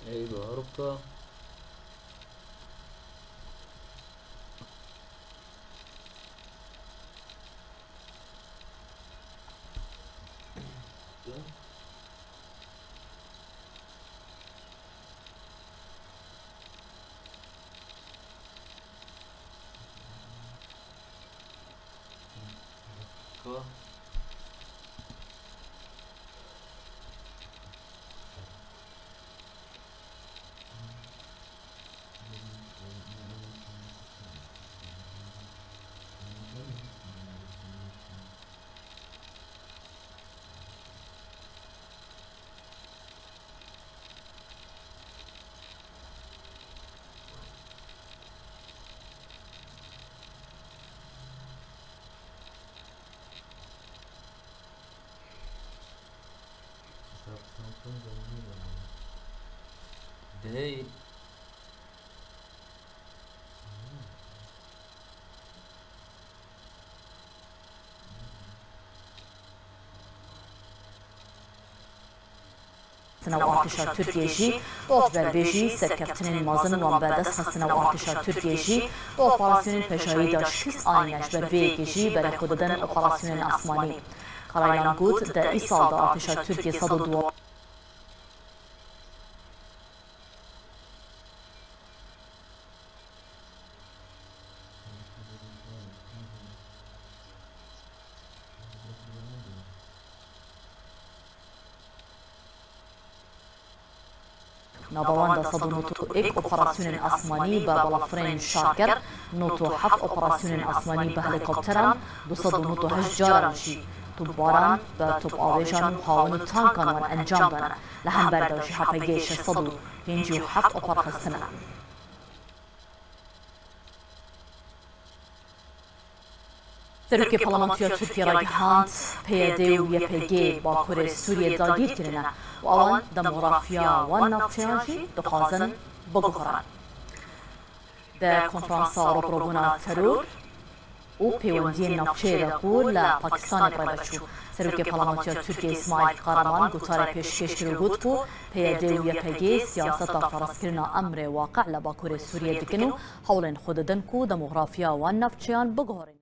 ايوه هربت. دهي سنواتشا تركيشي دوت بربيجي سركفتن مازن وان بدس سنواتشا تركيشي دو اوبراسيون بشاي داشكس آينش بربيجي برخوددن اوبراسيون اسماني قرايلان قوت دا إيصال دا ارتشا تركي صدو دو نابوان دا صدو نوتو اك اوبراسيون اسماني ببلافرين شاكر نوتو حف اوبراسيون اسماني بهليكوبتران دو صدو نوتو هجاران شي توباران بتوب آویجان هاون تانکان وان انجام دادن لهم برداشی حفیگیش صدو پنجی و هفت اپرخستنه. سروک پارلمانتویا ترکیه را گهاند پیاده و یپیگی با کره سوریه داگیر کرنه و آن دموگرافیا و نفتیانجی دخوازن بگوهران. در کنفرانس روبروبونا ترور او پیوندی نافچه رقول لپاکستان برایبچو سروک پارلمانتویا ترکیه اسماعیل قهرمان گوتار پیشکش کرد بود که پیاده و یپیگی سیاست فراسکرنا امر واقع لباکور سوریه دکنو حول خوددن کو دموگرافیا و نفتچیان بگوهرن.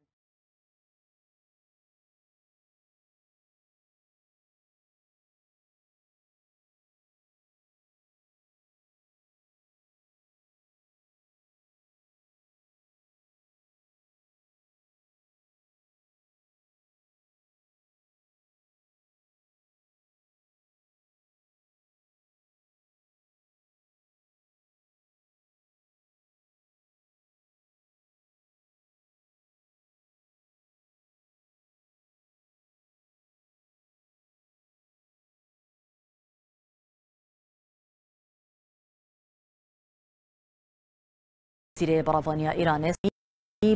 وزیر برافانیا ایران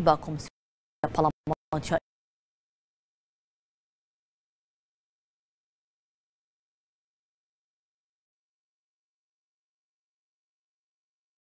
با کمیسیون پارلمانتویا